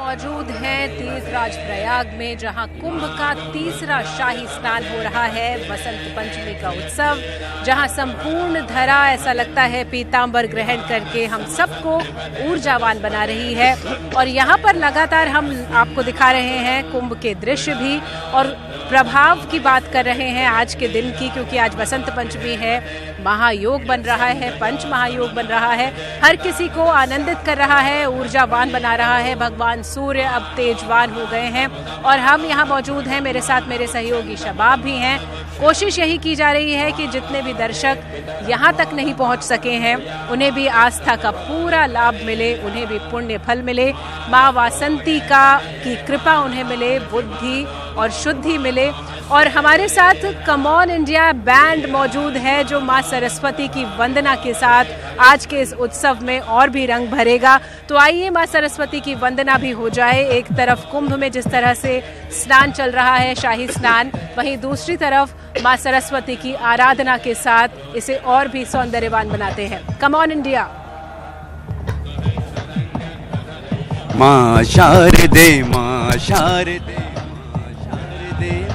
मौजूद हैं तीर्थराज प्रयाग में, जहां कुंभ का तीसरा शाही स्नान हो रहा है। वसंत पंचमी का उत्सव, जहां संपूर्ण धरा ऐसा लगता है पीतांबर ग्रहण करके हम सबको ऊर्जावान बना रही है। और यहाँ पर लगातार हम आपको दिखा रहे हैं कुंभ के दृश्य भी और प्रभाव की बात कर रहे हैं आज के दिन की, क्योंकि आज वसंत पंचमी है, महायोग बन रहा है, पंच महायोग बन रहा है, हर किसी को आनंदित कर रहा है, ऊर्जावान बना रहा है। भगवान सूर्य अब तेजवान हो गए हैं और हम यहाँ मौजूद हैं, मेरे साथ मेरे सहयोगी शबाब भी हैं। कोशिश यही की जा रही है कि जितने भी दर्शक यहाँ तक नहीं पहुँच सके हैं उन्हें भी आस्था का पूरा लाभ मिले, उन्हें भी पुण्य फल मिले, माँ वासंती की कृपा उन्हें मिले, बुद्धि और शुद्धि मिले। और हमारे साथ कम ऑन इंडिया बैंड मौजूद है जो माँ सरस्वती की वंदना के साथ आज के इस उत्सव में और भी रंग भरेगा। तो आइए माँ सरस्वती की वंदना भी हो जाए। एक तरफ कुंभ में जिस तरह से स्नान चल रहा है, शाही स्नान, वहीं दूसरी तरफ माँ सरस्वती की आराधना के साथ इसे और भी सौंदर्यवान बनाते हैं। Come on India. माँ शारदे, माँ शारदे,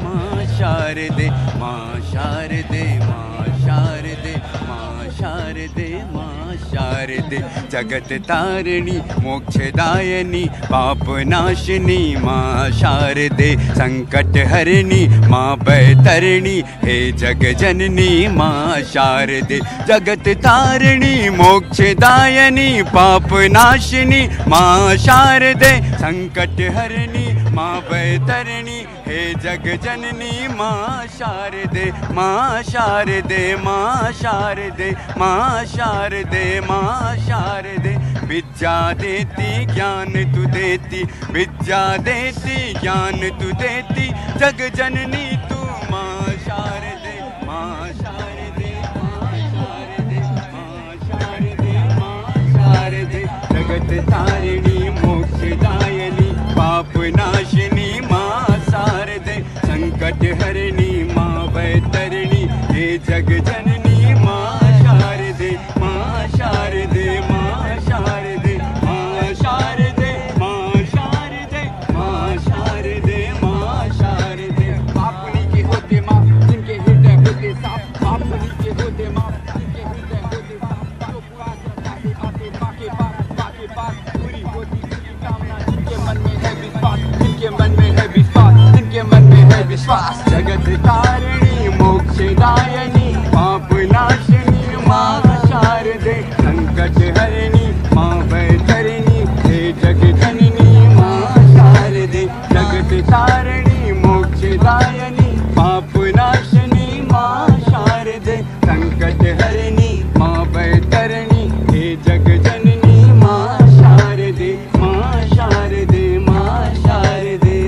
माँ शारदे, माँ शारदे, माँ शारदे, माँ शारदे, माँ शारदे, जगत तारिणी मोक्षदायिनी पाप नाशिनी माँ शारदे, संकट हरिणी माँ बैतरणी हे जग जननी माँ शारदे, जगत तारिणी मोक्षदायिनी पाप नाशिनी माँ शारदे, संकट हरिणी माँ बैतरणी हे जग जननी माँ शारदे, माँ शारदे, माँ शारदे, माँ शारदे, माँ शारदे, विद्या देती ज्ञान तू देती, विद्या देती ज्ञान तू देती, जग जननी तू माँ शारदे, माँ शारदे, माँ शारदे, माँ शारदे, माँ शारदे, जगत तारिणी मोक्षदायिनी पाप नाशिनी माँ शारदे, संकट हरिणी माँ बैतरणी हे जग जननी माँ शारदे, माँ शारदे, माँ शारदे, माँ शारदे, माँ शारदे, माँ शारदे, माँ शारदे। पाप के होते माँ जिनके हृदय होते साफ, पाप के होते माँ जिनके हृदय होते साफ, जो पुराण करते आते माँ के पास पूरी होती कामना, जिनके मन में है विश्वास, जिनके मन में है विश्वास, जिनके मन में है विश्वास, जगत तारिणी मोक्षदायिनी पाप नाशिनी माँ शारदे, संकट हरिणी माँ बैतरणी हे जग जननी माँ शारदे, जगत तारिणी मोक्षदायिनी पाप नाशिनी माँ शारदे, संकट हरिणी माँ बैतरणी हे जग जननी माँ शारदे, माँ शारदे, माँ शारदे।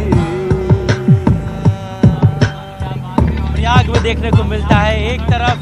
प्रयाग में देखने को मिलता है, एक तरफ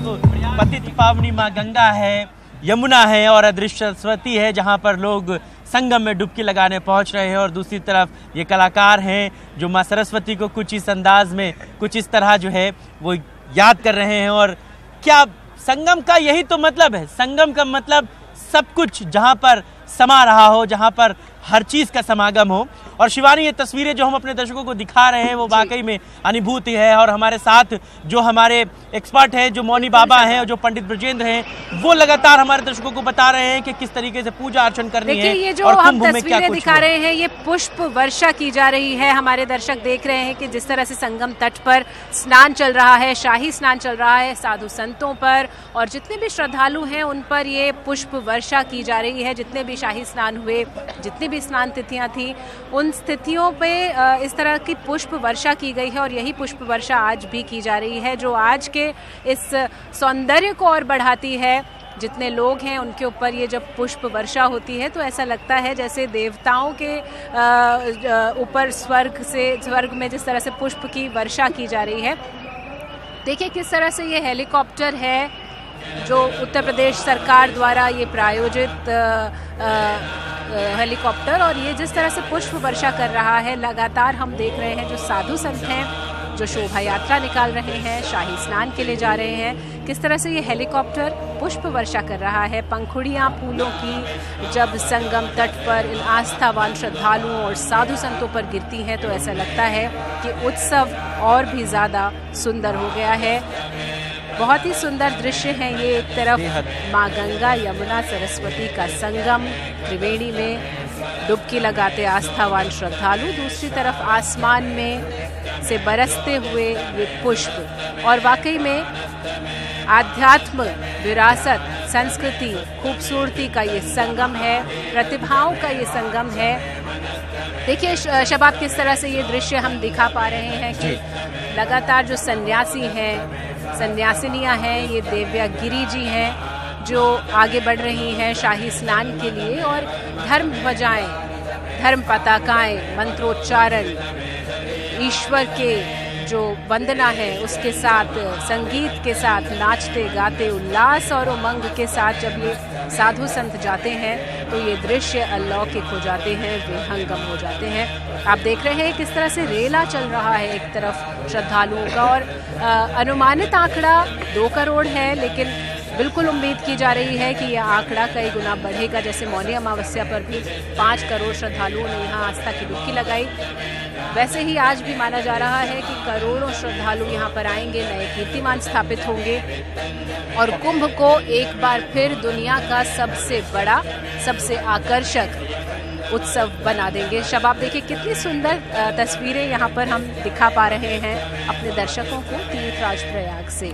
पतित पावनी माँ गंगा है, यमुना है और अदृश्य सरस्वती है जहाँ पर लोग संगम में डुबकी लगाने पहुँच रहे हैं, और दूसरी तरफ ये कलाकार हैं जो माँ सरस्वती को कुछ इस अंदाज में, कुछ इस तरह जो है वो याद कर रहे हैं। और क्या संगम का यही तो मतलब है, संगम का मतलब सब कुछ जहाँ पर समा रहा हो, जहाँ पर हर चीज़ का समागम हो। और शिवानी, ये तस्वीरें जो हम अपने दर्शकों को दिखा रहे हैं वो वाकई में अनुभूति है। और हमारे साथ जो हमारे एक्सपर्ट हैं, जो मौनी बाबा हैं और जो पंडित ब्रजेंद्र हैं, वो लगातार हमारे दर्शकों को बता रहे हैं कि किस तरीके से पूजा अर्चन करनी है। ये जो हम तस्वीरें दिखा रहे हैं, ये पुष्प वर्षा की जा रही है। हमारे दर्शक देख रहे हैं कि जिस तरह से संगम तट पर स्नान चल रहा है, शाही स्नान चल रहा है, साधु संतों पर और जितने भी श्रद्धालु हैं उन पर ये पुष्प वर्षा की जा रही है। जितने भी शाही स्नान हुए, जितनी भी स्नान तिथियां थी, उन स्थितियों पे इस तरह की पुष्प वर्षा की गई है और यही पुष्प वर्षा आज भी की जा रही है, जो आज के इस सौंदर्य को और बढ़ाती है। जितने लोग हैं उनके ऊपर ये जब पुष्प वर्षा होती है तो ऐसा लगता है जैसे देवताओं के ऊपर स्वर्ग में जिस तरह से पुष्प की वर्षा की जा रही है। देखिए किस तरह से ये हेलीकॉप्टर है जो उत्तर प्रदेश सरकार द्वारा ये प्रायोजित हेलीकॉप्टर, और ये जिस तरह से पुष्प वर्षा कर रहा है। लगातार हम देख रहे हैं जो साधु संत हैं जो शोभा यात्रा निकाल रहे हैं, शाही स्नान के लिए जा रहे हैं, किस तरह से ये हेलीकॉप्टर पुष्प वर्षा कर रहा है, पंखुड़ियाँ फूलों की जब संगम तट पर इन आस्थावान श्रद्धालुओं और साधु संतों पर गिरती हैं तो ऐसा लगता है कि उत्सव और भी ज़्यादा सुंदर हो गया है। बहुत ही सुंदर दृश्य है ये। एक तरफ माँ गंगा यमुना सरस्वती का संगम, त्रिवेणी में डुबकी लगाते आस्थावान श्रद्धालु, दूसरी तरफ आसमान में से बरसते हुए ये पुष्प। और वाकई में आध्यात्म, विरासत, संस्कृति, खूबसूरती का ये संगम है, प्रतिभाओं का ये संगम है। देखिए शबाब, किस तरह से ये दृश्य हम दिखा पा रहे हैं कि लगातार जो सन्यासी हैं, सन्यासिनियां हैं, ये देवयागिरी जी हैं जो आगे बढ़ रही हैं शाही स्नान के लिए, और धर्म ध्वजाएं, धर्म पताकाएं, मंत्रोच्चारण, ईश्वर के जो वंदना है उसके साथ, संगीत के साथ, नाचते गाते उल्लास और उमंग के साथ जब ये साधु संत जाते हैं तो ये दृश्य अलौकिक हो जाते हैं, विहंगम हो जाते हैं। आप देख रहे हैं किस तरह से रेला चल रहा है एक तरफ श्रद्धालुओं का, और अनुमानित आंकड़ा 2 करोड़ है, लेकिन बिल्कुल उम्मीद की जा रही है कि यह आंकड़ा कई गुना बढ़ेगा। जैसे मौनी अमावस्या पर भी 5 करोड़ श्रद्धालुओं ने यहाँ आस्था की डुबकी लगाई, वैसे ही आज भी माना जा रहा है कि करोड़ों श्रद्धालु यहाँ पर आएंगे, नए कीर्तिमान स्थापित होंगे और कुंभ को एक बार फिर दुनिया का सबसे बड़ा, सबसे आकर्षक उत्सव बना देंगे। शबाब, देखिए कितनी सुंदर तस्वीरें यहाँ पर हम दिखा पा रहे हैं अपने दर्शकों को तीर्थराज प्रयाग से।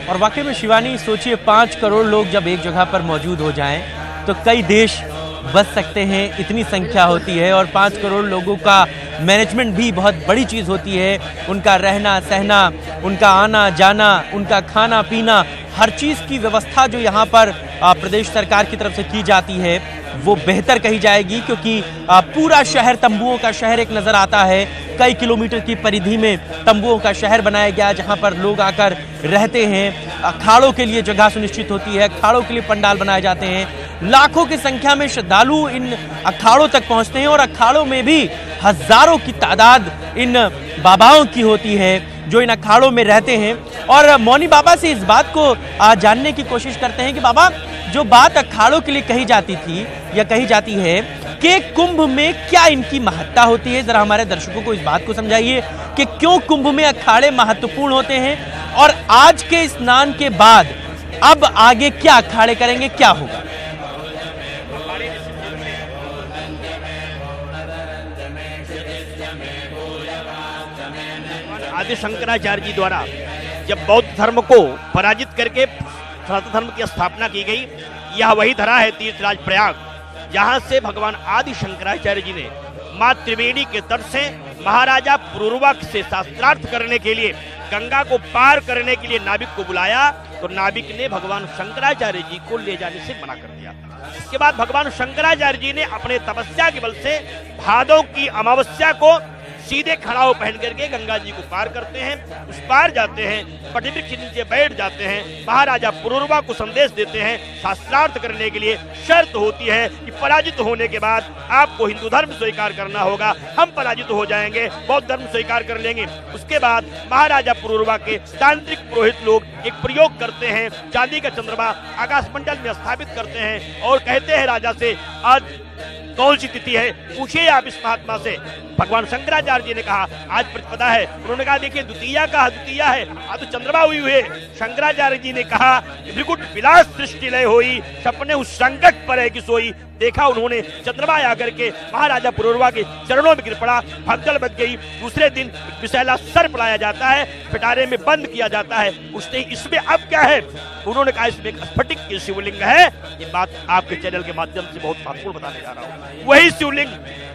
और वाकई में शिवानी, सोचिए 5 करोड़ लोग जब एक जगह पर मौजूद हो जाएं तो कई देश बच सकते हैं, इतनी संख्या होती है। और 5 करोड़ लोगों का मैनेजमेंट भी बहुत बड़ी चीज़ होती है, उनका रहना सहना, उनका आना जाना, उनका खाना पीना, हर चीज़ की व्यवस्था जो यहाँ पर प्रदेश सरकार की तरफ से की जाती है वो बेहतर कही जाएगी, क्योंकि पूरा शहर तंबुओं का शहर एक नज़र आता है। कई किलोमीटर की परिधि में तंबुओं का शहर बनाया गया जहाँ पर लोग आकर रहते हैं। अखाड़ों के लिए जगह सुनिश्चित होती है, अखाड़ों के लिए पंडाल बनाए जाते हैं। लाखों की संख्या में श्रद्धालु इन अखाड़ों तक पहुँचते हैं और अखाड़ों में भी हजारों की तादाद इन बाबाओं की होती है जो इन अखाड़ों में रहते हैं। और मौनी बाबा से इस बात को जानने की कोशिश करते हैं कि बाबा, जो बात अखाड़ों के लिए कही जाती थी या कही जाती है कि कुंभ में क्या इनकी महत्ता होती है, जरा हमारे दर्शकों को इस बात को समझाइए कि क्यों कुंभ में अखाड़े महत्वपूर्ण होते हैं, और आज के स्नान के बाद अब आगे क्या अखाड़े करेंगे, क्या होगा? आदि शंकराचार्य जी द्वारा जब बौद्ध धर्म को पराजित करके सनातन धर्म की स्थापना की गई, यह वही धरा है तीर्थराज प्रयाग, जहां से भगवान आदि शंकराचार्य जी ने मां त्रिवेणी के तट से महाराजा पुरूरवा से शास्त्रार्थ करने के लिए, गंगा को पार करने के लिए नाविक को बुलाया, तो नाविक ने भगवान शंकराचार्य जी को ले जाने से मना कर दिया। इसके बाद भगवान शंकराचार्य जी ने अपने तपस्या के बल से भादों की अमावस्या को सीधे खड़ाऊ पहन करके गंगा जी को पार करते हैं, उस पार जाते हैं, वटवृक्ष के नीचे बैठ जाते हैं, महाराजा पुरूरवा को संदेश देते हैं। शास्त्रार्थ करने के लिए शर्त होती है कि पराजित होने के बाद आपको हिंदू धर्म स्वीकार करना होगा। हम पराजित हो जाएंगे, बौद्ध धर्म स्वीकार कर लेंगे। उसके बाद महाराजा पुरूरवा के तांत्रिक पुरोहित लोग एक प्रयोग करते हैं, चांदी का चंद्रमा आकाशमंडल में स्थापित करते हैं और कहते हैं राजा से, आज कौन सी तिथि है, पूछिए आप इस महात्मा से। भगवान शंकराचार्य जी ने कहा आज प्रतिपदा है। उन्होंने कहा देखिए द्वितीया का द्वितीया है, आज तो चंद्रमा हुई हुए। शंकराचार्य जी ने कहा त्रिकुट विलास सृष्टि लय होई, सपने उस संकट पर है कि सोई। देखा उन्होंने चंद्रमा आकर के महाराजा पुरूरवा के चरणों में गिर पड़ा, भगदड़ बच गई। दूसरे दिन विषैला सर्प लाया जाता है, पिटारे में बंद किया जाता है। उसने इसमें अब क्या है, उन्होंने कहा इसमें एक स्फटिक की शिवलिंग है। ये बात आपके चैनल के माध्यम से बहुत महत्वपूर्ण बताने जा रहा हूँ। वही शिवलिंग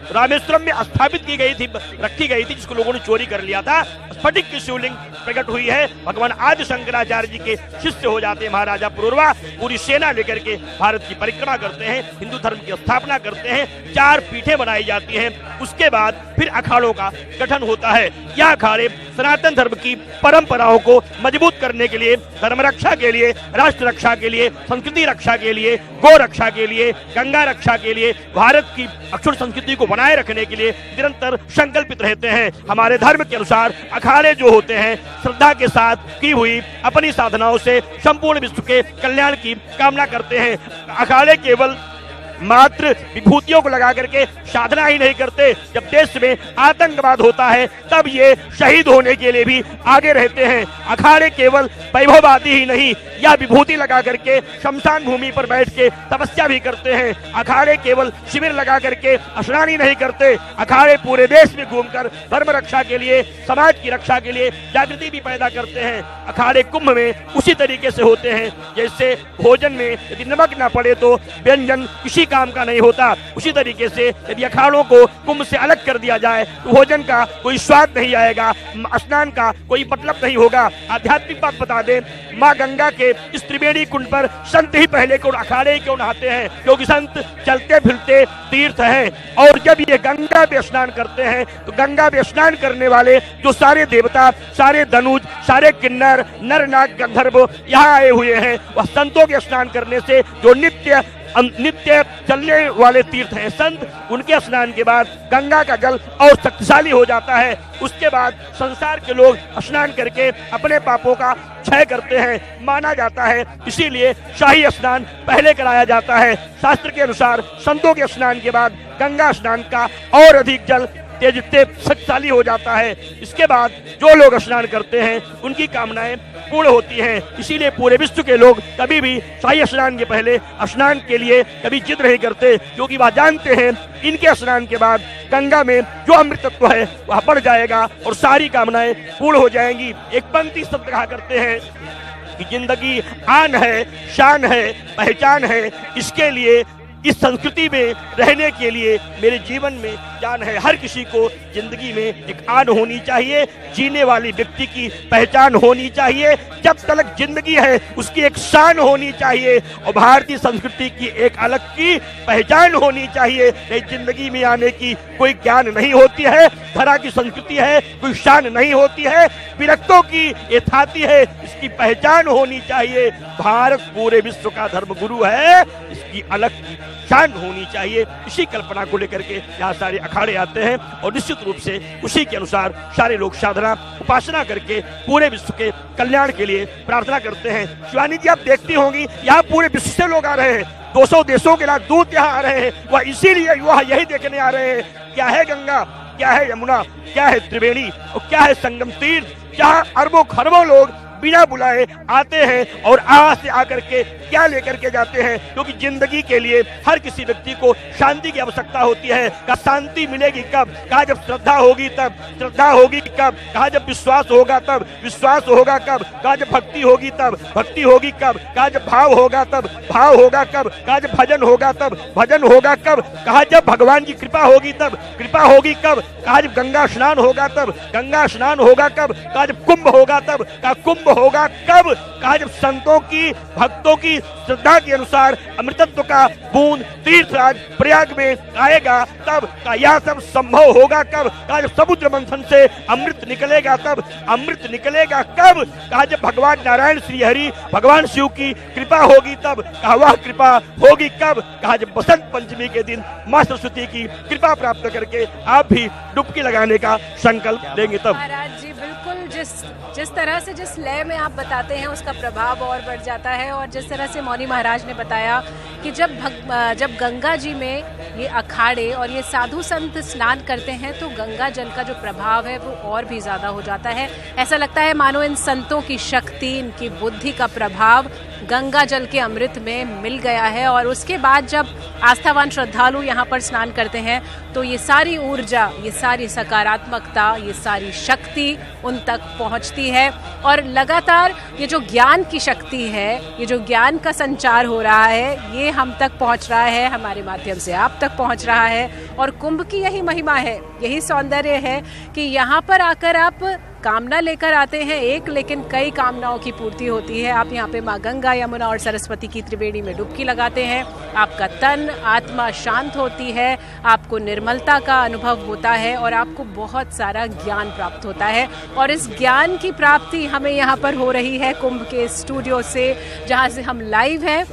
रामेश्वरम में स्थापित की गई थी, रखी गई थी, जिसको लोगों ने चोरी कर लिया था। स्फटिक की शिवलिंग प्रकट हुई है। भगवान आदि शंकराचार्य जी के शिष्य हो जाते हैं महाराजा पुरूरवा, पूरी सेना लेकर के भारत की परिक्रमा करते हैं, हिंदू धर्म की स्थापना करते हैं, 4 पीठें बनाई जाती हैं। उसके बाद फिर अखाड़ों का गठन होता है। यह अखाड़े सनातन धर्म की परंपराओं को मजबूत करने के लिए, धर्म रक्षा के लिए, राष्ट्र रक्षा के लिए, संस्कृति रक्षा के लिए, गौ रक्षा के लिए, गंगा रक्षा के लिए, भारत की अक्षुण संस्कृति को बनाए रखने के लिए निरंतर संकल्पित रहते हैं। हमारे धर्म के अनुसार अखाड़े जो होते हैं श्रद्धा के साथ की हुई अपनी साधनाओं से संपूर्ण विश्व के कल्याण की कामना करते हैं। अखाड़े केवल मात्र विभूतियों को लगा करके साधना ही नहीं करते, जब देश में आतंकवाद होता है तब ये शहीद होने के लिए भी आगे रहते हैं। अखाड़े केवल वैभववादी ही नहीं, या विभूति लगा करके शमशान भूमि पर बैठ के तपस्या भी करते हैं। अखाड़े केवल शिविर लगा करके स्नान ही नहीं करते, अखाड़े पूरे देश में घूमकर धर्म रक्षा के लिए, समाज की रक्षा के लिए जागृति भी पैदा करते हैं। अखाड़े कुंभ में उसी तरीके से होते हैं, जैसे भोजन में यदि नमक न पड़े तो व्यंजन किसी काम का नहीं होता, उसी तरीके से यदि अखाड़ों को कुंभ से अलग कर दिया जाए तो भोजन का कोई स्वाद नहीं आएगा, स्नान का कोई मतलब नहीं होगा। आध्यात्मिक बात बता दें, माँ गंगा के इस त्रिवेणी कुंड पर संत ही पहले क्यों अखाड़े क्यों नहाते हैं? क्योंकि संत चलते फिरते तीर्थ हैं, और जब ये गंगा में स्नान करते हैं तो गंगा में स्नान करने वाले जो सारे देवता, सारे धनुज, सारे किन्नर, नर नाग गंधर्व यहाँ आए हुए हैं, वह संतों के स्नान करने से जो नित्य चलने वाले तीर्थ हैं संत, उनके स्नान के बाद गंगा का जल और शक्तिशाली हो जाता है। उसके बाद संसार के लोग स्नान करके अपने पापों का क्षय करते हैं, माना जाता है। इसीलिए शाही स्नान पहले कराया जाता है। शास्त्र के अनुसार संतों के स्नान के बाद गंगा स्नान का और अधिक जल तेज शक्तिशाली हो जाता है। इसके बाद जो लोग स्नान करते हैं उनकी कामनाएं पूर्ण होती हैं। इसीलिए पूरे विश्व के लोग कभी भी शाही स्नान के पहले स्नान के लिए कभी जिद नहीं करते, क्योंकि वह जानते हैं इनके स्नान के बाद गंगा में जो अमृत तत्व है वह बढ़ जाएगा और सारी कामनाएं पूर्ण हो जाएंगी। एक पंक्ति संत कहा करते हैं कि जिंदगी आन है, शान है, पहचान है, इसके लिए इस संस्कृति में रहने के लिए मेरे जीवन में जान है। हर किसी को जिंदगी में एक आन होनी चाहिए, जीने वाली व्यक्ति की पहचान होनी चाहिए। जब तक जिंदगी है उसकी एक शान होनी चाहिए और भारतीय संस्कृति की एक अलग की पहचान होनी चाहिए। नहीं, जिंदगी में आने की कोई ज्ञान नहीं होती है, धरा की संस्कृति है, कोई शान नहीं होती है, विरक्तों की यथाति है, इसकी पहचान होनी चाहिए। भारत पूरे विश्व का धर्म गुरु है, इसकी अलग की शान होनी चाहिए। इसी कल्पना को लेकर के यहाँ सारे अखाड़े आते हैं और निश्चित रूप से उसी के अनुसार सारे लोग साधना उपासना करके पूरे विश्व के कल्याण के लिए प्रार्थना करते हैं। शिवानी जी, आप देखती होंगी यहाँ पूरे विश्व से लोग आ रहे हैं, 200 देशों के दूत यहाँ आ रहे हैं, वह इसीलिए वह यही देखने आ रहे हैं क्या है गंगा, क्या है यमुना, क्या है त्रिवेणी और क्या है संगम तीर्थ, जहाँ अरबों खरबों लोग बिना बुलाए आते हैं और यहाँ से आकर के क्या लेकर के जाते हैं। क्योंकि जिंदगी के लिए हर किसी व्यक्ति को शांति की आवश्यकता होती है। कहा शांति मिलेगी कब? कहा जब श्रद्धा होगी तब। श्रद्धा होगी कब? कहा जब विश्वास होगा तब। विश्वास होगा कब? कहा जब भक्ति होगी तब। भक्ति होगी कब? कहा जब भाव होगा तब। भाव होगा कब? कहा जब भजन होगा तब। भजन होगा कब? कहा जब भगवान की कृपा होगी तब। कृपा होगी कब? कहा जब गंगा स्नान होगा तब। गंगा स्नान होगा कब? कहा जब कुंभ होगा तब। कहा कुंभ होगा कब? कहा जब संतों की, भक्तों की श्रद्धा के अनुसार अमृतत्व का बूंद तीर्थराज प्रयाग में आएगा तब। कहा यह सब संभव होगा कब? कहा जब समुद्र मंथन से अमृत निकलेगा तब। अमृत निकलेगा कब? कहा जब भगवान नारायण श्री हरि भगवान शिव की कृपा होगी तब। कहा वह कृपा होगी कब? कहा जब बसंत पंचमी के दिन माँ सरस्वती की कृपा प्राप्त करके आप भी डुबकी लगाने का संकल्प लेंगे तब। महाराज जी, बिल्कुल जिस तरह से जिस लय में आप बताते हैं उसका प्रभाव और बढ़ जाता है। और जिस तरह से मौनी महाराज ने बताया कि जब गंगा जी में ये अखाड़े और ये साधु संत स्नान करते हैं तो गंगा जल का जो प्रभाव है वो और भी ज़्यादा हो जाता है। ऐसा लगता है मानो इन संतों की शक्ति, इनकी बुद्धि का प्रभाव गंगा जल के अमृत में मिल गया है। और उसके बाद जब आस्थावान श्रद्धालु यहाँ पर स्नान करते हैं तो ये सारी ऊर्जा, ये सारी सकारात्मकता, ये सारी शक्ति उन तक पहुँचती है। और लगातार ये जो ज्ञान की शक्ति है, ये जो ज्ञान का संचार हो रहा है, ये हम तक पहुँच रहा है, हमारे माध्यम से आप तक पहुँच रहा है। और कुंभ की यही महिमा है, यही सौंदर्य है कि यहाँ पर आकर आप कामना लेकर आते हैं एक, लेकिन कई कामनाओं की पूर्ति होती है। आप यहाँ पे माँ गंगा, यमुना और सरस्वती की त्रिवेणी में डुबकी लगाते हैं, आपका तन आत्मा शांत होती है, आपको निर्मलता का अनुभव होता है और आपको बहुत सारा ज्ञान प्राप्त होता है। और इस ज्ञान की प्राप्ति हमें यहाँ पर हो रही है कुंभ के स्टूडियो से, जहाँ से हम लाइव हैं।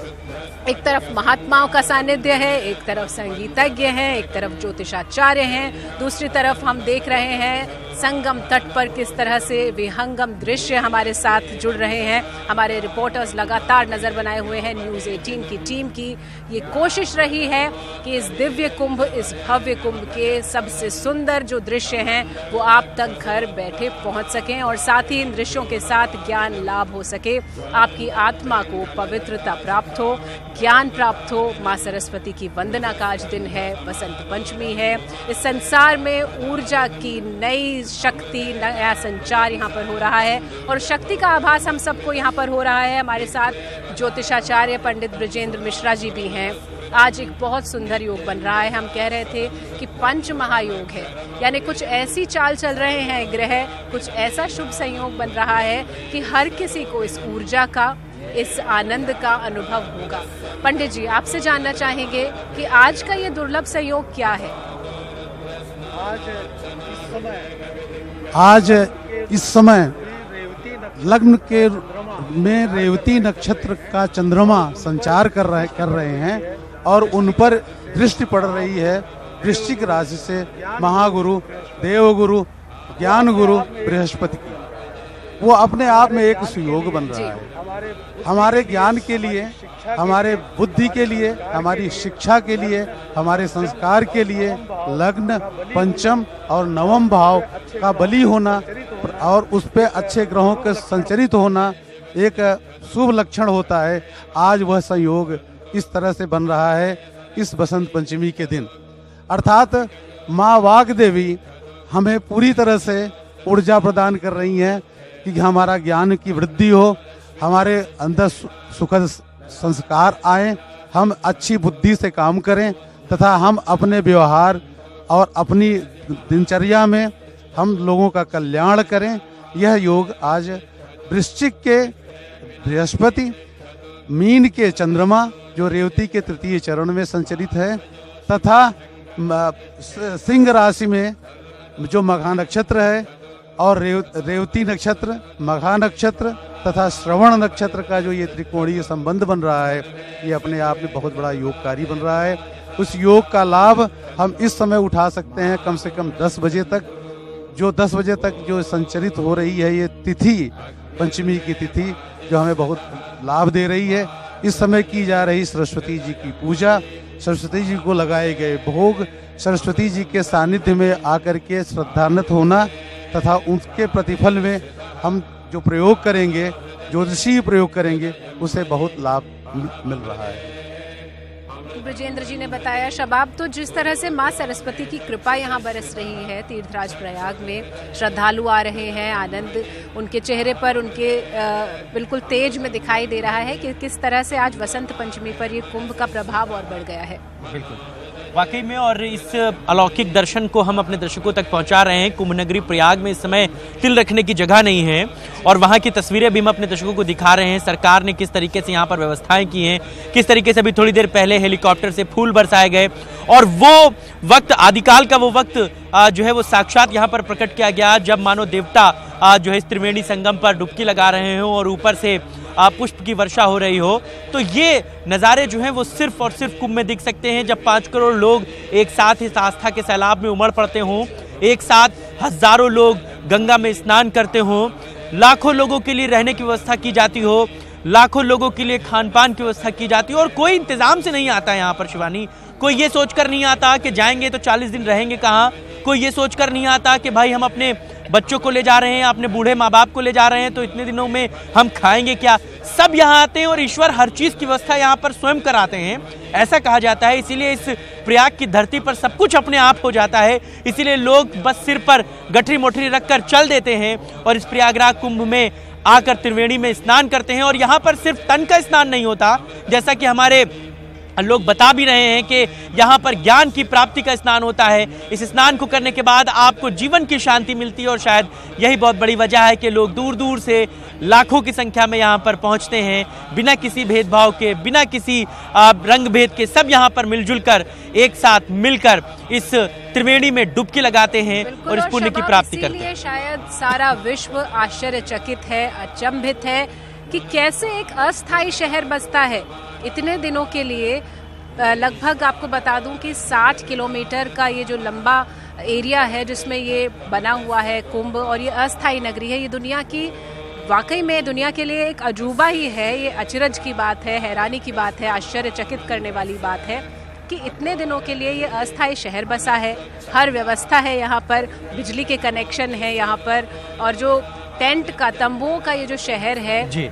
एक तरफ महात्माओं का सानिध्य है, एक तरफ संगीतज्ञ हैं, एक तरफ ज्योतिषाचार्य हैं, दूसरी तरफ हम देख रहे हैं संगम तट पर किस तरह से विहंगम दृश्य हमारे साथ जुड़ रहे हैं। हमारे रिपोर्टर्स लगातार नजर बनाए हुए हैं। न्यूज़ 18 की टीम की ये कोशिश रही है कि इस दिव्य कुंभ, इस भव्य कुंभ के सबसे सुंदर जो दृश्य हैं वो आप तक घर बैठे पहुंच सकें और साथ ही इन दृश्यों के साथ ज्ञान लाभ हो सके, आपकी आत्मा को पवित्रता प्राप्त हो, ज्ञान प्राप्त हो। माँ सरस्वती की वंदना का आज दिन है, बसंत पंचमी है। इस संसार में ऊर्जा की नई शक्ति, नया संचार यहाँ पर हो रहा है और शक्ति का आभास हम सबको यहाँ पर हो रहा है। हमारे साथ ज्योतिषाचार्य पंडित ब्रजेंद्र मिश्रा जी भी हैं। आज एक बहुत सुंदर योग बन रहा है। हम कह रहे थे कि पंच महायोग है, यानी कुछ ऐसी चाल चल रहे हैं ग्रह, कुछ ऐसा शुभ संयोग बन रहा है कि हर किसी को इस ऊर्जा का, इस आनंद का अनुभव होगा। पंडित जी, आपसे जानना चाहेंगे कि आज का ये दुर्लभ संयोग क्या है? आज इस समय लग्न के में रेवती नक्षत्र का चंद्रमा संचार कर रहे हैं और उन पर दृष्टि पड़ रही है वृश्चिक राशि से महागुरु, देवगुरु, ज्ञान गुरु बृहस्पति की। वो अपने आप में एक सुयोग बन रहा है हमारे ज्ञान के लिए, हमारे बुद्धि के लिए, हमारी शिक्षा के लिए, हमारे संस्कार के लिए। लग्न, पंचम और नवम भाव का बली होना और उस पे अच्छे ग्रहों के संचरित होना एक शुभ लक्षण होता है। आज वह संयोग इस तरह से बन रहा है इस बसंत पंचमी के दिन, अर्थात माँ वाग देवी हमें पूरी तरह से ऊर्जा प्रदान कर रही हैं कि हमारा ज्ञान की वृद्धि हो, हमारे अंदर सुखद संस्कार आए, हम अच्छी बुद्धि से काम करें तथा हम अपने व्यवहार और अपनी दिनचर्या में हम लोगों का कल्याण करें। यह योग आज वृश्चिक के बृहस्पति, मीन के चंद्रमा जो रेवती के तृतीय चरण में संचरित है तथा सिंह राशि में जो मघा नक्षत्र है और रेवती नक्षत्र, मघा नक्षत्र तथा श्रवण नक्षत्र का जो ये त्रिकोणीय संबंध बन रहा है, ये अपने आप में बहुत बड़ा योगकारी बन रहा है। उस योग का लाभ हम इस समय उठा सकते हैं कम से कम 10 बजे तक। जो 10 बजे तक जो संचरित हो रही है ये तिथि, पंचमी की तिथि, जो हमें बहुत लाभ दे रही है। इस समय की जा रही सरस्वती जी की पूजा, सरस्वती जी को लगाए गए भोग, सरस्वती जी के सानिध्य में आकर के श्रद्धान्वित होना तथा उनके प्रतिफल में हम जो प्रयोग करेंगे, ज्योतिषीय प्रयोग करेंगे, उसे बहुत लाभ मिल रहा है। ब्रजेंद्र जी ने बताया शबाब, तो जिस तरह से माँ सरस्वती की कृपा यहाँ बरस रही है तीर्थराज प्रयाग में, श्रद्धालु आ रहे हैं, आनंद उनके चेहरे पर, उनके बिल्कुल तेज में दिखाई दे रहा है कि किस तरह से आज वसंत पंचमी पर ये कुंभ का प्रभाव और बढ़ गया है। बिल्कुल वाकई में, और इस अलौकिक दर्शन को हम अपने दर्शकों तक पहुंचा रहे हैं। कुंभ नगरी प्रयाग में इस समय तिल रखने की जगह नहीं है और वहां की तस्वीरें भी हम अपने दर्शकों को दिखा रहे हैं। सरकार ने किस तरीके से यहां पर व्यवस्थाएं की हैं, किस तरीके से अभी थोड़ी देर पहले हेलीकॉप्टर से फूल बरसाए गए और वो वक्त, आदिकाल का वो वक्त जो है वो साक्षात यहाँ पर प्रकट किया गया जब मानो देवता जो है इस त्रिवेणी संगम पर डुबकी लगा रहे हो और ऊपर से पुष्प की वर्षा हो रही हो। तो ये नज़ारे जो हैं वो सिर्फ और सिर्फ कुंभ में दिख सकते हैं जब 5 करोड़ लोग एक साथ इस आस्था के सैलाब में उमड़ पड़ते हों, एक साथ हजारों लोग गंगा में स्नान करते हों, लाखों लोगों के लिए रहने की व्यवस्था की जाती हो, लाखों लोगों के लिए खान पान की व्यवस्था की जाती हो और कोई इंतजाम से नहीं आता यहाँ पर शिवानी। कोई ये सोचकर नहीं आता कि जाएंगे तो 40 दिन रहेंगे कहाँ, कोई ये सोचकर नहीं आता कि भाई हम अपने बच्चों को ले जा रहे हैं, अपने बूढ़े माँ बाप को ले जा रहे हैं तो इतने दिनों में हम खाएंगे क्या। सब यहाँ आते हैं और ईश्वर हर चीज़ की व्यवस्था यहाँ पर स्वयं कराते हैं, ऐसा कहा जाता है। इसीलिए इस प्रयाग की धरती पर सब कुछ अपने आप हो जाता है। इसीलिए लोग बस सिर पर गठरी मोटरी रखकर चल देते हैं और इस प्रयागराज कुंभ में आकर त्रिवेणी में स्नान करते हैं। और यहाँ पर सिर्फ तन का स्नान नहीं होता, जैसा कि हमारे लोग बता भी रहे हैं कि यहाँ पर ज्ञान की प्राप्ति का स्नान होता है। इस स्नान को करने के बाद आपको जीवन की शांति मिलती है और शायद यही बहुत बड़ी वजह है कि लोग दूर दूर से लाखों की संख्या में यहाँ पर पहुँचते हैं, बिना किसी भेदभाव के, बिना किसी रंग भेद के। सब यहाँ पर मिलजुल कर, एक साथ मिलकर इस त्रिवेणी में डुबकी लगाते हैं और इस पुण्य की प्राप्ति करते हैं। शायद सारा विश्व आश्चर्यचकित है, अचंभित है कि कैसे एक अस्थायी शहर बसता है, इतने दिनों के लिए लगभग आपको बता दूं कि 60 किलोमीटर का ये जो लंबा एरिया है जिसमें ये बना हुआ है कुंभ, और ये अस्थायी नगरी है, ये दुनिया की वाकई में दुनिया के लिए एक अजूबा ही है। ये अचरज की बात है, हैरानी की बात है, आश्चर्यचकित करने वाली बात है कि इतने दिनों के लिए ये अस्थायी शहर बसा है। हर व्यवस्था है यहाँ पर, बिजली के कनेक्शन है यहाँ पर, और जो टेंट का, तंबुओं का ये जो शहर है जी,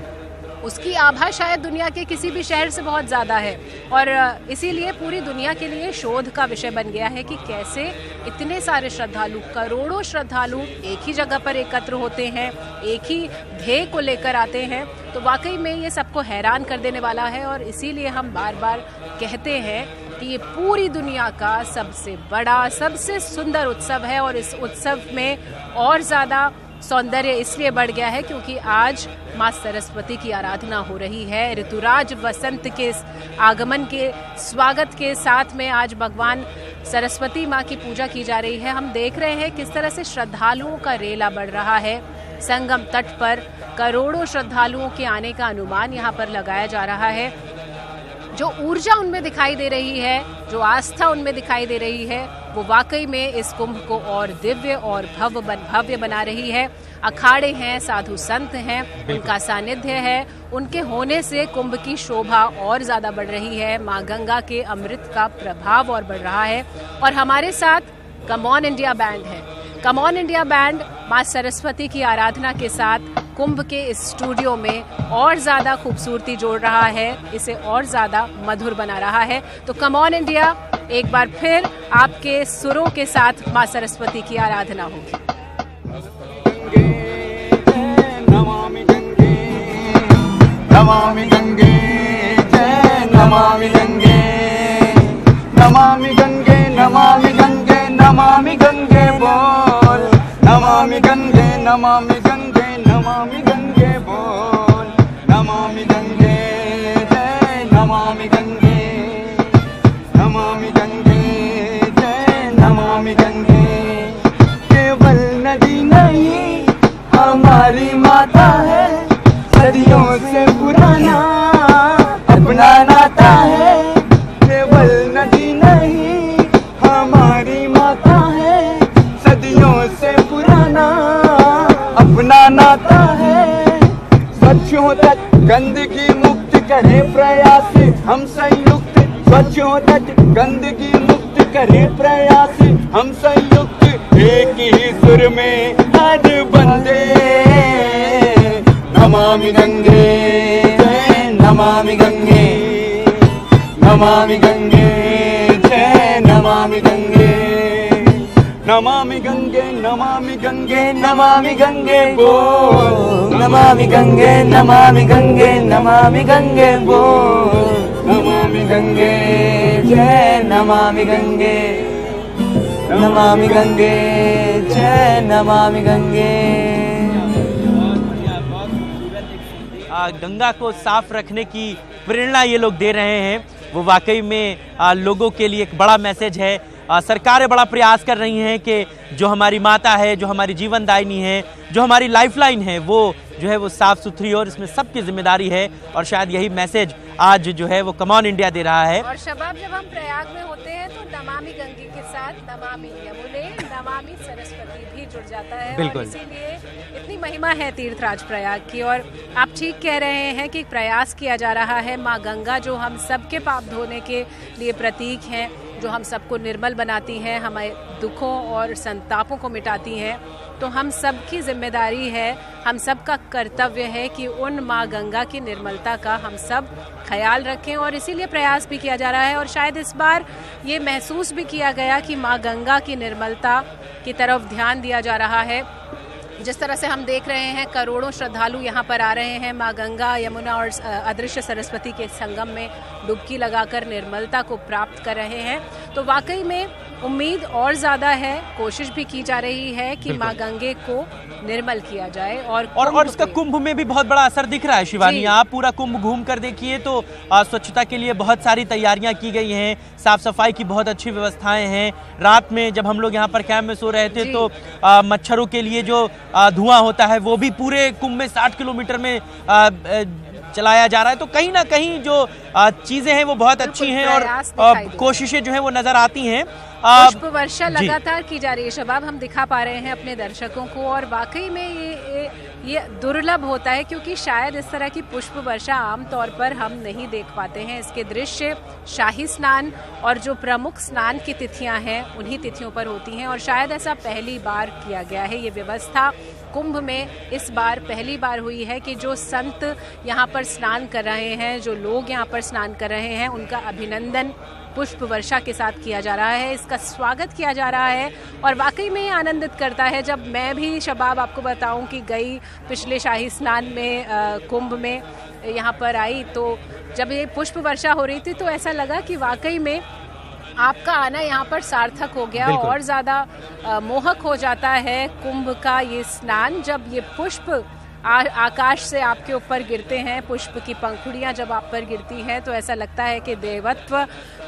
उसकी आभा शायद दुनिया के किसी भी शहर से बहुत ज़्यादा है। और इसीलिए पूरी दुनिया के लिए शोध का विषय बन गया है कि कैसे इतने सारे श्रद्धालु, करोड़ों श्रद्धालु एक ही जगह पर एकत्र होते हैं, एक ही ध्येय को लेकर आते हैं। तो वाकई में ये सबको हैरान कर देने वाला है, और इसीलिए हम बार बार कहते हैं कि ये पूरी दुनिया का सबसे बड़ा, सबसे सुंदर उत्सव है। और इस उत्सव में और ज़्यादा सौंदर्य इसलिए बढ़ गया है क्योंकि आज माँ सरस्वती की आराधना हो रही है। ऋतुराज वसंत के आगमन के स्वागत के साथ में आज भगवान सरस्वती माँ की पूजा की जा रही है। हम देख रहे हैं किस तरह से श्रद्धालुओं का रेला बढ़ रहा है। संगम तट पर करोड़ों श्रद्धालुओं के आने का अनुमान यहाँ पर लगाया जा रहा है। जो ऊर्जा उनमें दिखाई दे रही है, जो आस्था उनमें दिखाई दे रही है, वो वाकई में इस कुंभ को और दिव्य और भव्य बना रही है। अखाड़े हैं, साधु संत हैं, उनका सानिध्य है, उनके होने से कुंभ की शोभा और ज्यादा बढ़ रही है। माँ गंगा के अमृत का प्रभाव और बढ़ रहा है। और हमारे साथ कम ऑन इंडिया बैंड है। कम ऑन इंडिया बैंड माँ सरस्वती की आराधना के साथ कुंभ के इस स्टूडियो में और ज़्यादा खूबसूरती जोड़ रहा है, इसे और ज़्यादा मधुर बना रहा है। तो कम ऑन इंडिया एक बार फिर आपके सुरों के साथ माँ सरस्वती की आराधना होगी। नमामि गंगे, नमामि गंगे, जय नमामि गंगे, नमामि गंगे, नमामि गंगे, नमामि गंगे बोल, नमामि गंगे, नमामि गंगे, नमामि गंगे बोल, नमामि गंगे, जय नमामि गंगे, नमामि गंगे, जय नमामि गंगे। केवल नदी नहीं हमारी माता है, सदियों से पुराना अपना नाता है। केवल नदी नहीं हमारी माता है, सदियों से पुराना अपना नाता है। स्वच्छ हो तट गंदगी मुक्त करे प्रयास हम संयुक्त, स्वच्छ हो तट गंदगी मुक्त करे प्रयास हम संयुक्त। एक ही सुर में आज बंदे, नमामि गंगे, जय नमामि गंगे, नमामि गंगे, जय नमामि गंगे, नमामि गंगे, नमामि गंगे, नमामि गंगे बोल, नमामि गंगे, नमामि गंगे, नमामि गंगे बोल, नमामि गंगे, जय नमामि गंगे, नमामि गंगे, जय नमामि गंगे। गंगा को साफ रखने की प्रेरणा ये लोग दे रहे हैं, वो वाकई में लोगों के लिए एक बड़ा मैसेज है। सरकारें बड़ा प्रयास कर रही हैं कि जो हमारी माता है, जो हमारी जीवन दायिनी है, जो हमारी लाइफलाइन है, वो जो है वो साफ सुथरी हो, और इसमें सबकी जिम्मेदारी है। और शायद यही मैसेज आज जो है वो कम ऑन इंडिया दे रहा है। और शबाब, जब हम प्रयाग में होते हैं तो नमामि गंगे के साथ नमामि यमुने, नमामि सरस्वती भी जुड़ जाता है। बिल्कुल। और इसीलिए इतनी महिमा है तीर्थराज प्रयाग की। और आप ठीक कह रहे हैं कि प्रयास किया जा रहा है। माँ गंगा जो हम सबके पाप धोने के लिए प्रतीक हैं, जो हम सबको निर्मल बनाती हैं, हमारे दुखों और संतापों को मिटाती हैं, तो हम सबकी जिम्मेदारी है, हम सबका कर्तव्य है कि उन माँ गंगा की निर्मलता का हम सब ख्याल रखें। और इसीलिए प्रयास भी किया जा रहा है। और शायद इस बार ये महसूस भी किया गया कि माँ गंगा की निर्मलता की तरफ ध्यान दिया जा रहा है। जिस तरह से हम देख रहे हैं करोड़ों श्रद्धालु यहाँ पर आ रहे हैं, माँ गंगा, यमुना और अदृश्य सरस्वती के संगम में डुबकी लगाकर निर्मलता को प्राप्त कर रहे हैं। तो वाकई में उम्मीद और ज़्यादा है, कोशिश भी की जा रही है कि माँ गंगे को निर्मल किया जाए। और इसका कुंभ में भी बहुत बड़ा असर दिख रहा है शिवानी। आप पूरा कुंभ घूम कर देखिए तो स्वच्छता के लिए बहुत सारी तैयारियां की गई हैं, साफ सफाई की बहुत अच्छी व्यवस्थाएं हैं। रात में जब हम लोग यहाँ पर कैंप में सो रहे थे तो मच्छरों के लिए जो धुआं होता है वो भी पूरे कुंभ में 60 किलोमीटर में चलाया जा रहा है। तो कहीं ना कहीं जो चीजें हैं वो बहुत अच्छी हैं और कोशिशें जो है वो नजर आती हैं। पुष्प वर्षा लगातार की जा रही है शबाब, हम दिखा पा रहे हैं अपने दर्शकों को, और वाकई में ये दुर्लभ होता है क्योंकि शायद इस तरह की पुष्प वर्षा आमतौर पर हम नहीं देख पाते हैं। इसके दृश्य शाही स्नान और जो प्रमुख स्नान की तिथियां हैं उन्हीं तिथियों पर होती हैं और शायद ऐसा पहली बार किया गया है। ये व्यवस्था कुंभ में इस बार पहली बार हुई है कि जो संत यहाँ पर स्नान कर रहे हैं, जो लोग यहाँ पर स्नान कर रहे हैं, उनका अभिनंदन पुष्प वर्षा के साथ किया जा रहा है, इसका स्वागत किया जा रहा है और वाकई में आनंदित करता है। जब मैं भी शबाब आपको बताऊं कि गई पिछले शाही स्नान में कुंभ में यहाँ पर आई, तो जब ये पुष्प वर्षा हो रही थी तो ऐसा लगा कि वाकई में आपका आना यहाँ पर सार्थक हो गया और ज़्यादा मोहक हो जाता है कुंभ का ये स्नान। जब ये पुष्प आकाश से आपके ऊपर गिरते हैं, पुष्प की पंखुड़ियाँ जब आप पर गिरती हैं तो ऐसा लगता है कि देवत्व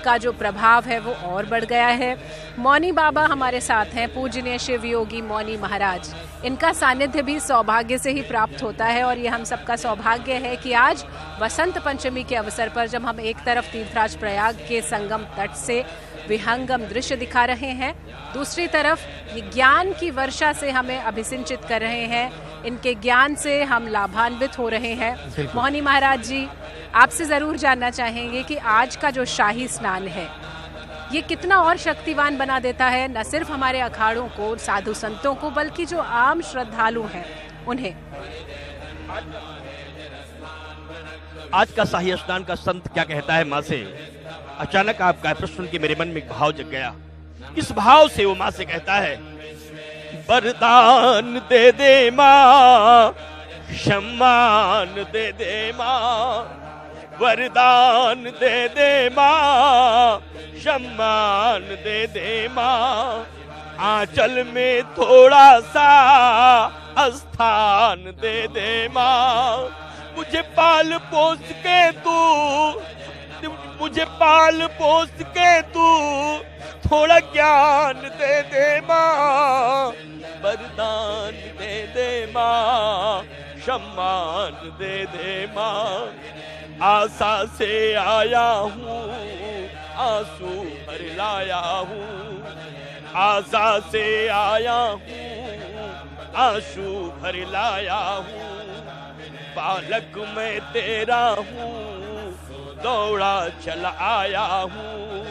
का जो प्रभाव है वो और बढ़ गया है। मौनी बाबा हमारे साथ हैं, पूजनीय शिव योगी मौनी महाराज। इनका सानिध्य भी सौभाग्य से ही प्राप्त होता है और ये हम सबका सौभाग्य है कि आज वसंत पंचमी के अवसर पर जब हम एक तरफ तीर्थराज प्रयाग के संगम तट से विहंगम दृश्य दिखा रहे हैं, दूसरी तरफ ये ज्ञान की वर्षा से हमें अभिसिंचित कर रहे हैं, इनके ज्ञान से हम लाभान्वित हो रहे हैं। मोहनी महाराज जी, आपसे जरूर जानना चाहेंगे कि आज का जो शाही स्नान है ये कितना और शक्तिवान बना देता है न सिर्फ हमारे अखाड़ों को, साधु संतों को, बल्कि जो आम श्रद्धालु हैं उन्हें। आज का शाही स्नान का संत क्या कहता है माँ से, अचानक आपका प्रश्न सुन के मेरे मन में एक भाव जग गया। इस भाव से वो माँ से कहता है, वरदान दे दे माँ, सम्मान दे दे माँ, वरदान दे दे माँ, सम्मान दे दे माँ, आंचल में थोड़ा सा स्थान दे दे माँ, मुझे पाल पोस के तू, मुझे पाल पोस के तू थोड़ा ज्ञान दे दे माँ, वरदान दे दे माँ, सम्मान दे दे माँ, आशा से आया हूँ, आंसू भर लाया हूँ, आशा से आया हूँ, आंसू भर लाया हूँ, बालक मैं तेरा हूँ, दौड़ा चला आया हूँ,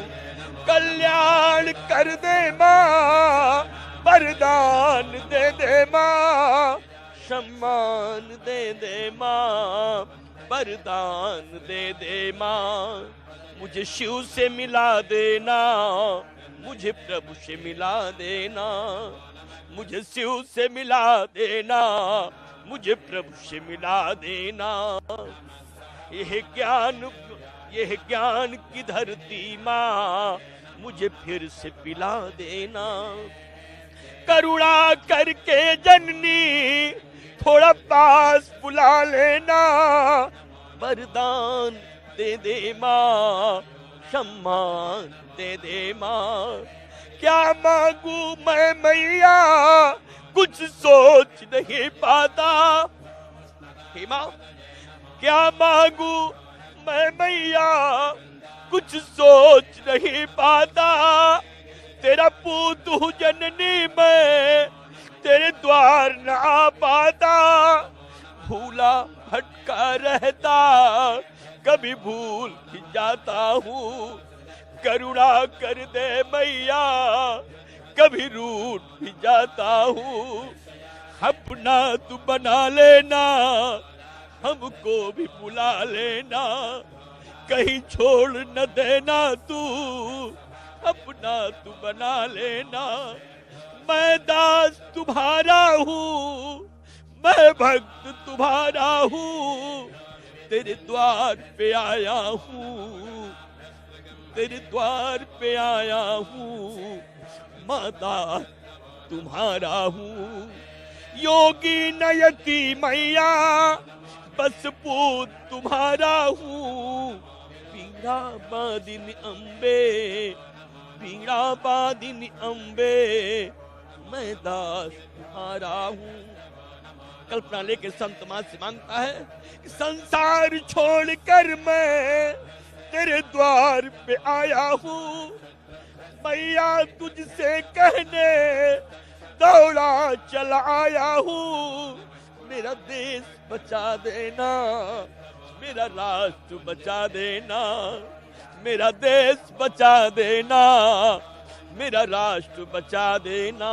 कल्याण कर दे माँ, वरदान दे दे माँ, सम्मान दे दे माँ, वरदान दे दे माँ, मुझे शिव से मिला देना, मुझे प्रभु से मिला देना, मुझे शिव से मिला देना, मुझे प्रभु से मिला देना, यह ज्ञान की धरती माँ मुझे फिर से पिला देना, करुणा करके जननी थोड़ा पास बुला लेना, वरदान दे दे माँ, सम्मान दे दे माँ, क्या मांगू मैं मैया कुछ सोच नहीं पाता, हे माँ क्या मांगू मैं मैया कुछ सोच नहीं पाता, तेरा पूत हूँ जननी मैं तेरे द्वार न आ पाता, भूला भटका रहता कभी भूल भी जाता हूँ, करुणा कर दे मैया कभी रूठ भी जाता हूँ, अपना तू बना लेना हमको भी बुला लेना, कहीं छोड़ न देना तू, अपना तू बना लेना, मैं दास तुम्हारा हूँ, मैं भक्त तुम्हारा हूँ, तेरे द्वार पे आया हूँ, तेरे द्वार पे आया हूँ, माता तुम्हारा हूँ, योगी नयति मैया बस पूत तुम्हारा हूँ, पीड़ा बादिनी अम्बे, पीड़ा बादिनी अम्बे, मैं दास तुम्हारा हूँ, कल्पना लेके संत मां से मांगता है, संसार छोड़कर मैं तेरे द्वार पे आया हूँ, मैया तुझसे कहने दौड़ा चला आया हूँ, मेरा देश बचा देना, मेरा राष्ट्र बचा देना, मेरा देश बचा देना, मेरा राष्ट्र बचा देना,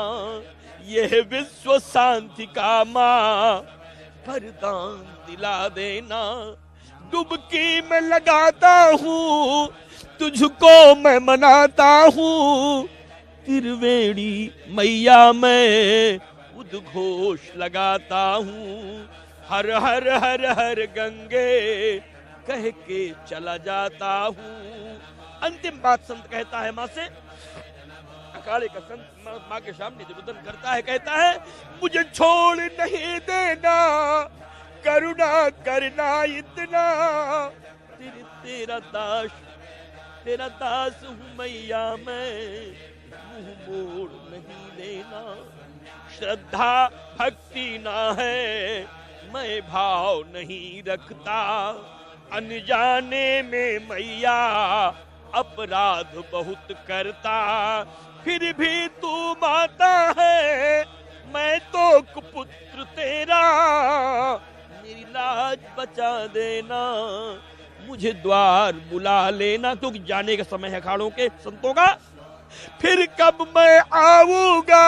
यह विश्व शांति का माँ वरदान दिला देना। डुबकी में लगाता हूँ, तुझको मैं मनाता हूँ, त्रिवेणी मैया मैं उद्घोष लगाता हूँ, हर हर हर हर गंगे कह के चला जाता हूँ। अंतिम बात संत कहता है माँ से, अखाड़े का संत माँ के सामने रुदन करता है, कहता है, मुझे छोड़ नहीं देना, करुणा करना इतना, तेरा दास हूँ मैया मैं, मुंह मोड़ नहीं लेना। श्रद्धा भक्ति ना है, मैं भाव नहीं रखता, अनजाने में मैया अपराध बहुत करता, फिर भी तू माता है, मैं तो कुपुत्र तेरा, मेरी लाज बचा देना, मुझे द्वार बुला लेना। क्योंकि जाने का समय है अखाड़ों के संतों का, फिर कब मैं आऊंगा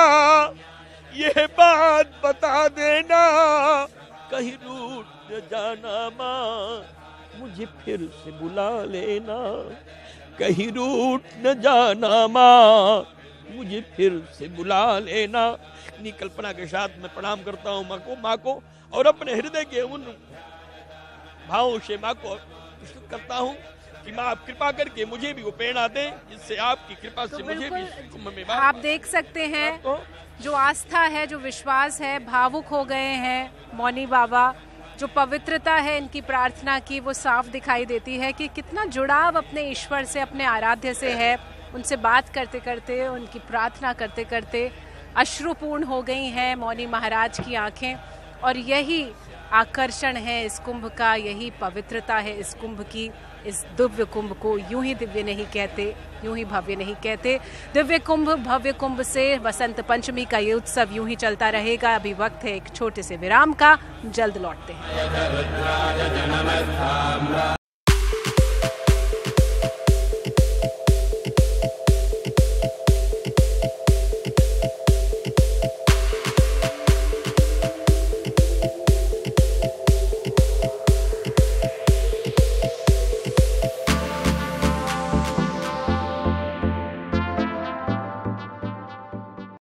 यह बात बता देना, कहीं रूठ न जाना माँ, मुझे फिर से बुला लेना, कहीं रूठ न जाना माँ, मुझे फिर से बुला लेना। इन्हीं कल्पना के साथ मैं प्रणाम करता हूँ माँ को और अपने हृदय के उन भावों से माँ को प्रस्तुत करता हूँ कि माँ आप कृपा करके मुझे भी वो प्रेरणा दें, जिससे आपकी कृपा से मुझे भी कुंभ में आप देख सकते हैं जो आस्था है, जो विश्वास है, भावुक हो गए हैं मौनी बाबा। जो पवित्रता है इनकी प्रार्थना की, वो साफ दिखाई देती है कि कितना जुड़ाव अपने ईश्वर से, अपने आराध्य से है। उनसे बात करते करते, उनकी प्रार्थना करते करते अश्रुपूर्ण हो गई हैं मौनी महाराज की आंखें। और यही आकर्षण है इस कुंभ का, यही पवित्रता है इस कुंभ की। इस दिव्य कुंभ को यूं ही दिव्य नहीं कहते, यूं ही भव्य नहीं कहते। दिव्य कुंभ, भव्य कुंभ से वसंत पंचमी का ये उत्सव यूं ही चलता रहेगा। अभी वक्त है एक छोटे से विराम का, जल्द लौटते हैं।